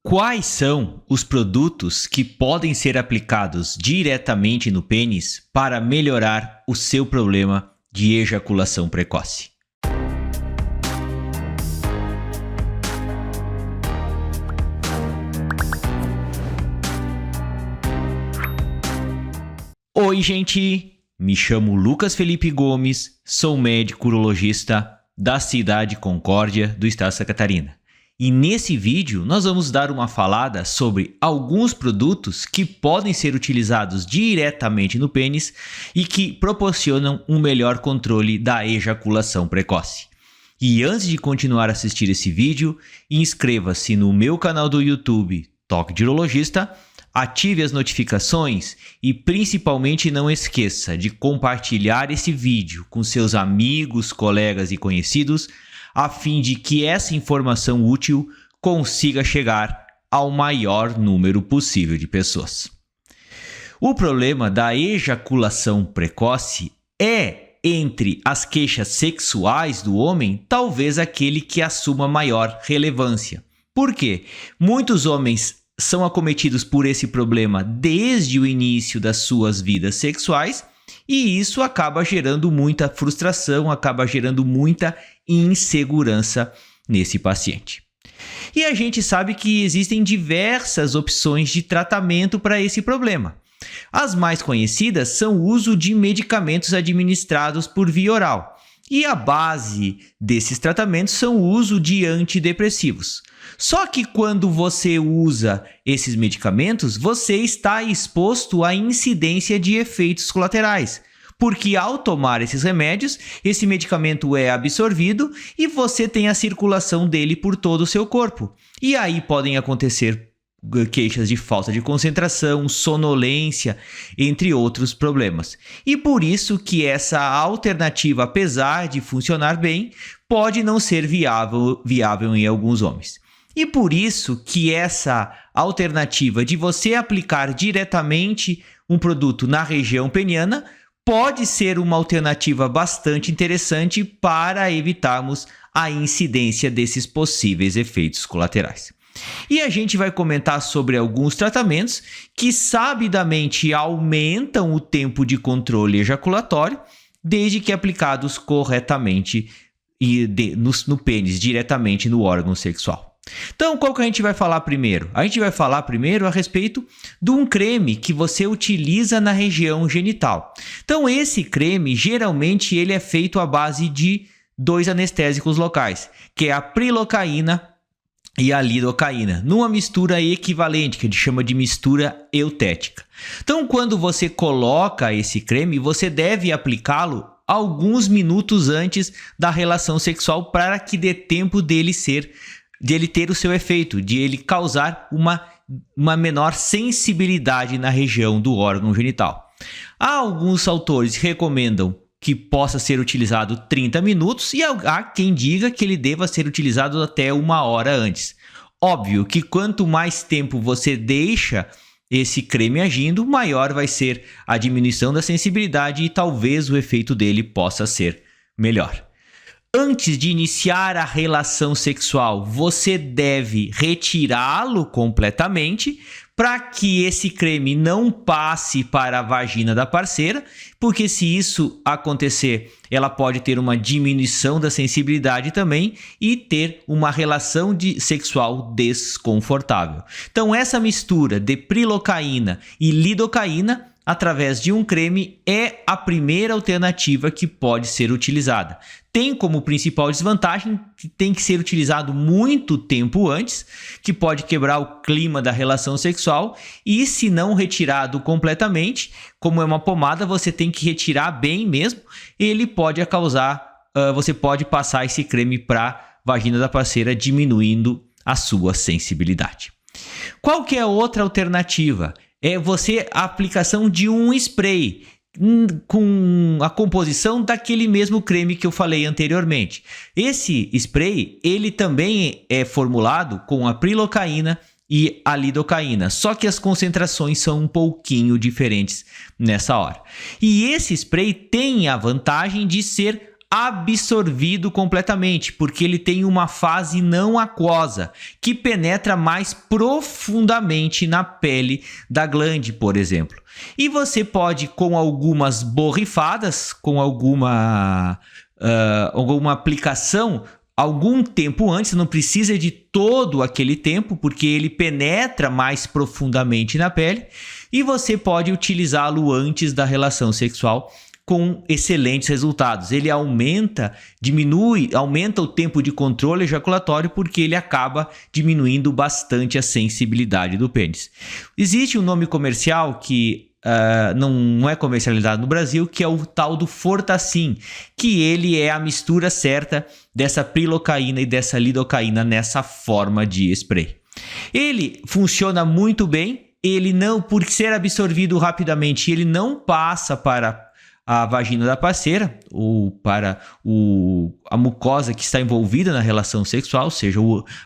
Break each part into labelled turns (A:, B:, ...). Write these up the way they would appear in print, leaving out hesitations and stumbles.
A: Quais são os produtos que podem ser aplicados diretamente no pênis para melhorar o seu problema de ejaculação precoce? Oi, gente! Me chamo Lucas Felipe Gomes, sou médico urologista da cidade Concórdia, do estado de Santa Catarina. E nesse vídeo nós vamos dar uma falada sobre alguns produtos que podem ser utilizados diretamente no pênis e que proporcionam um melhor controle da ejaculação precoce. E antes de continuar a assistir esse vídeo, inscreva-se no meu canal do YouTube, Toque de Urologista, ative as notificações e principalmente não esqueça de compartilhar esse vídeo com seus amigos, colegas e conhecidos, a fim de que essa informação útil consiga chegar ao maior número possível de pessoas. O problema da ejaculação precoce é, entre as queixas sexuais do homem, talvez aquele que assuma maior relevância. Por quê? Muitos homens são acometidos por esse problema desde o início das suas vidas sexuais e isso acaba gerando muita frustração, acaba gerando muita insegurança nesse paciente. E a gente sabe que existem diversas opções de tratamento para esse problema. As mais conhecidas são o uso de medicamentos administrados por via oral. E a base desses tratamentos são o uso de antidepressivos. Só que quando você usa esses medicamentos, você está exposto à incidência de efeitos colaterais. Porque ao tomar esses remédios, esse medicamento é absorvido e você tem a circulação dele por todo o seu corpo. E aí podem acontecer queixas de falta de concentração, sonolência, entre outros problemas. E por isso que essa alternativa, apesar de funcionar bem, pode não ser viável em alguns homens. E por isso que essa alternativa de você aplicar diretamente um produto na região peniana pode ser uma alternativa bastante interessante para evitarmos a incidência desses possíveis efeitos colaterais. E a gente vai comentar sobre alguns tratamentos que sabidamente aumentam o tempo de controle ejaculatório, desde que aplicados corretamente no pênis, diretamente no órgão sexual. Então, qual que a gente vai falar primeiro? A gente vai falar primeiro a respeito de um creme que você utiliza na região genital. Então, esse creme, geralmente, ele é feito à base de dois anestésicos locais, que é a prilocaína e a lidocaína, numa mistura equivalente, que a gente chama de mistura eutética. Então, quando você coloca esse creme, você deve aplicá-lo alguns minutos antes da relação sexual para que dê tempo de ele ter o seu efeito, de ele causar uma menor sensibilidade na região do órgão genital. Alguns autores recomendam que possa ser utilizado 30 minutos e há quem diga que ele deva ser utilizado até 1 hora antes. Óbvio que quanto mais tempo você deixa esse creme agindo, maior vai ser a diminuição da sensibilidade e talvez o efeito dele possa ser melhor. Antes de iniciar a relação sexual, você deve retirá-lo completamente para que esse creme não passe para a vagina da parceira, porque se isso acontecer, ela pode ter uma diminuição da sensibilidade também e ter uma relação sexual desconfortável. Então, essa mistura de prilocaína e lidocaína através de um creme é a primeira alternativa que pode ser utilizada. Tem como principal desvantagem que tem que ser utilizado muito tempo antes, que pode quebrar o clima da relação sexual e se não retirado completamente, como é uma pomada, você tem que retirar bem mesmo, ele pode causar, você pode passar esse creme para a vagina da parceira, diminuindo a sua sensibilidade. Qual que é a outra alternativa? É a aplicação de um spray com a composição daquele mesmo creme que eu falei anteriormente. Esse spray, ele também é formulado com a prilocaína e a lidocaína, só que as concentrações são um pouquinho diferentes nessa hora. E esse spray tem a vantagem de ser absorvido completamente, porque ele tem uma fase não aquosa, que penetra mais profundamente na pele da glande, por exemplo. E você pode, com algumas borrifadas, com alguma aplicação, algum tempo antes, não precisa de todo aquele tempo, porque ele penetra mais profundamente na pele, e você pode utilizá-lo antes da relação sexual com excelentes resultados. Ele aumenta o tempo de controle ejaculatório, porque ele acaba diminuindo bastante a sensibilidade do pênis. Existe um nome comercial que não é comercializado no Brasil, que é o tal do Fortacin, que ele é a mistura certa dessa prilocaína e dessa lidocaína nessa forma de spray. Ele funciona muito bem, ele não, por ser absorvido rapidamente, ele não passa para a vagina da parceira ou para a mucosa que está envolvida na relação sexual, ou seja,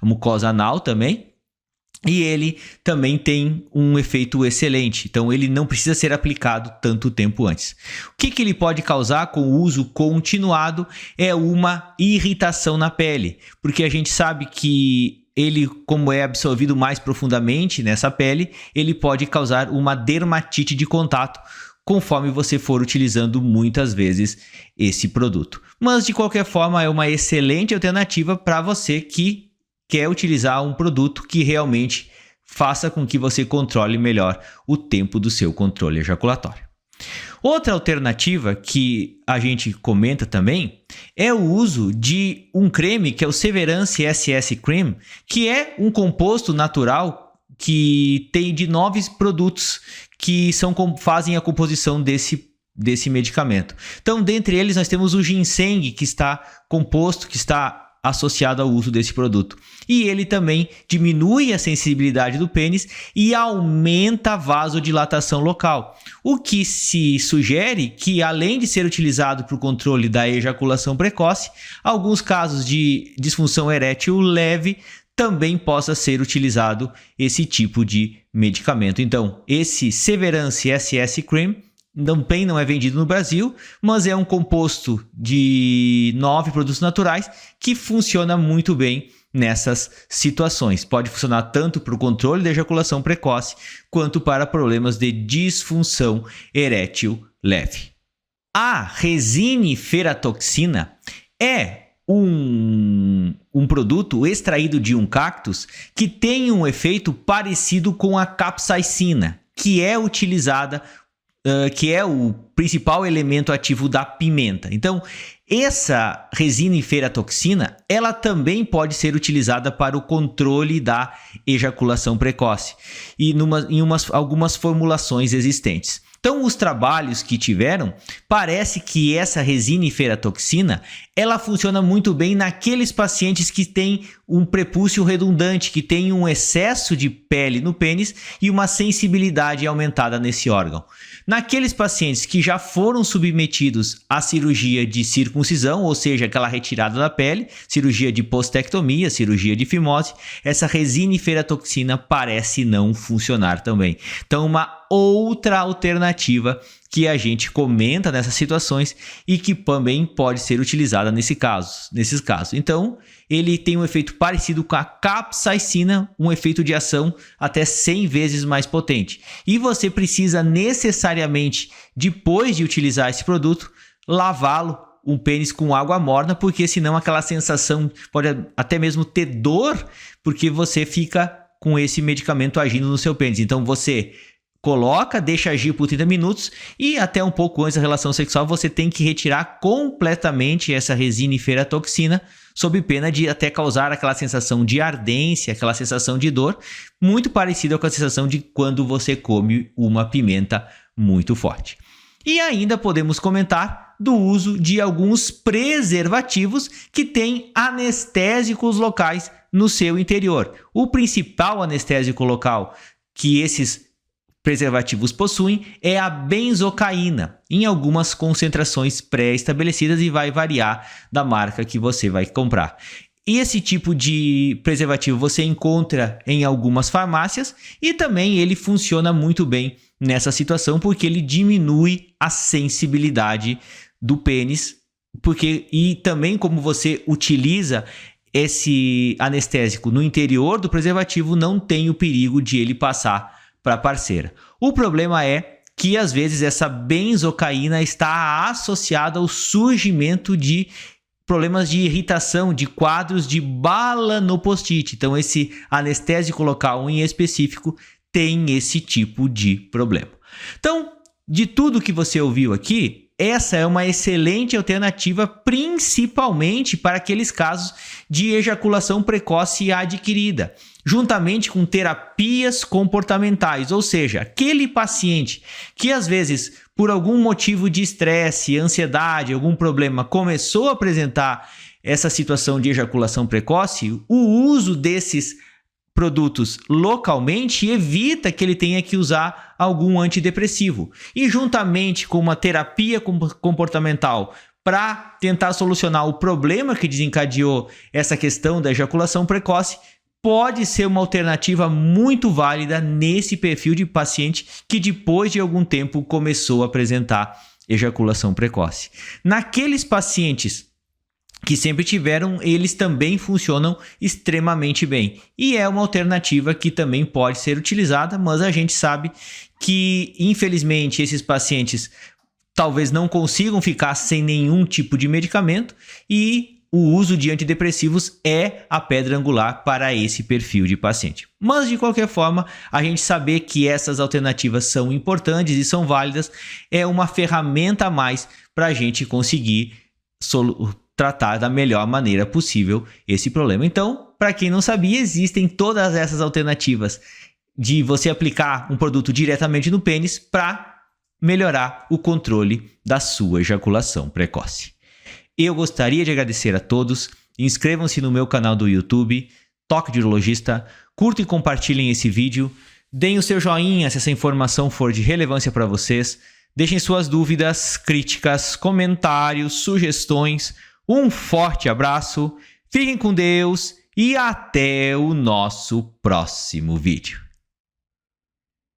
A: a mucosa anal também. E ele também tem um efeito excelente, então ele não precisa ser aplicado tanto tempo antes. O que ele pode causar com o uso continuado é uma irritação na pele, porque a gente sabe que ele, como é absorvido mais profundamente nessa pele, ele pode causar uma dermatite de contato, conforme você for utilizando muitas vezes esse produto. Mas, de qualquer forma, é uma excelente alternativa para você que quer utilizar um produto que realmente faça com que você controle melhor o tempo do seu controle ejaculatório. Outra alternativa que a gente comenta também é o uso de um creme que é o Severance SS Cream, que é um composto natural que tem de 9 produtos que fazem a composição desse medicamento. Então, dentre eles, nós temos o ginseng, que está associado ao uso desse produto. E ele também diminui a sensibilidade do pênis e aumenta a vasodilatação local. O que se sugere que, além de ser utilizado para o controle da ejaculação precoce, alguns casos de disfunção erétil leve também possa ser utilizado esse tipo de medicamento. Então, esse Severance SS Cream também não é vendido no Brasil, mas é um composto de 9 produtos naturais que funciona muito bem nessas situações. Pode funcionar tanto para o controle da ejaculação precoce, quanto para problemas de disfunção erétil leve. A resiniferatoxina é um produto extraído de um cactus que tem um efeito parecido com a capsaicina, que é utilizada que é o principal elemento ativo da pimenta. Então, essa resiniferatoxina, ela também pode ser utilizada para o controle da ejaculação precoce e algumas formulações existentes. Então, os trabalhos que tiveram, parece que essa resiniferatoxina, ela funciona muito bem naqueles pacientes que têm um prepúcio redundante, que tem um excesso de pele no pênis e uma sensibilidade aumentada nesse órgão. Naqueles pacientes que já foram submetidos à cirurgia de circuncisão, ou seja, aquela retirada da pele, cirurgia de postectomia, cirurgia de fimose, essa resiniferatoxina parece não funcionar também. Então, uma outra alternativa que a gente comenta nessas situações e que também pode ser utilizada nesses casos. Então, ele tem um efeito parecido com a capsaicina, um efeito de ação até 100 vezes mais potente. E você precisa necessariamente, depois de utilizar esse produto, lavá-lo, um pênis com água morna, porque senão aquela sensação pode até mesmo ter dor, porque você fica com esse medicamento agindo no seu pênis. Então, você coloca, deixa agir por 30 minutos e até um pouco antes da relação sexual você tem que retirar completamente essa resiniferatoxina, sob pena de até causar aquela sensação de ardência, aquela sensação de dor, muito parecida com a sensação de quando você come uma pimenta muito forte. E ainda podemos comentar do uso de alguns preservativos que têm anestésicos locais no seu interior. O principal anestésico local que esses preservativos possuem é a benzocaína, em algumas concentrações pré-estabelecidas e vai variar da marca que você vai comprar. E esse tipo de preservativo você encontra em algumas farmácias e também ele funciona muito bem nessa situação porque ele diminui a sensibilidade do pênis e também como você utiliza esse anestésico no interior do preservativo, não tem o perigo de ele passar para a parceira. O problema é que às vezes essa benzocaína está associada ao surgimento de problemas de irritação, de quadros de bala no post-it. Então esse anestésico local em específico tem esse tipo de problema. Então, de tudo que você ouviu aqui, essa é uma excelente alternativa, principalmente para aqueles casos de ejaculação precoce adquirida, juntamente com terapias comportamentais, ou seja, aquele paciente que às vezes, por algum motivo de estresse, ansiedade, algum problema, começou a apresentar essa situação de ejaculação precoce, o uso desses produtos localmente evita que ele tenha que usar algum antidepressivo. E juntamente com uma terapia comportamental para tentar solucionar o problema que desencadeou essa questão da ejaculação precoce, pode ser uma alternativa muito válida nesse perfil de paciente que depois de algum tempo começou a apresentar ejaculação precoce. Naqueles pacientes que sempre tiveram, eles também funcionam extremamente bem. E é uma alternativa que também pode ser utilizada, mas a gente sabe que, infelizmente, esses pacientes talvez não consigam ficar sem nenhum tipo de medicamento e o uso de antidepressivos é a pedra angular para esse perfil de paciente. Mas, de qualquer forma, a gente saber que essas alternativas são importantes e são válidas é uma ferramenta a mais para a gente conseguir tratar da melhor maneira possível esse problema. Então, para quem não sabia, existem todas essas alternativas de você aplicar um produto diretamente no pênis para melhorar o controle da sua ejaculação precoce. Eu gostaria de agradecer a todos. Inscrevam-se no meu canal do YouTube, Toque de Urologista, curtam e compartilhem esse vídeo, deem o seu joinha se essa informação for de relevância para vocês, deixem suas dúvidas, críticas, comentários, sugestões. Um forte abraço, fiquem com Deus e até o nosso próximo vídeo.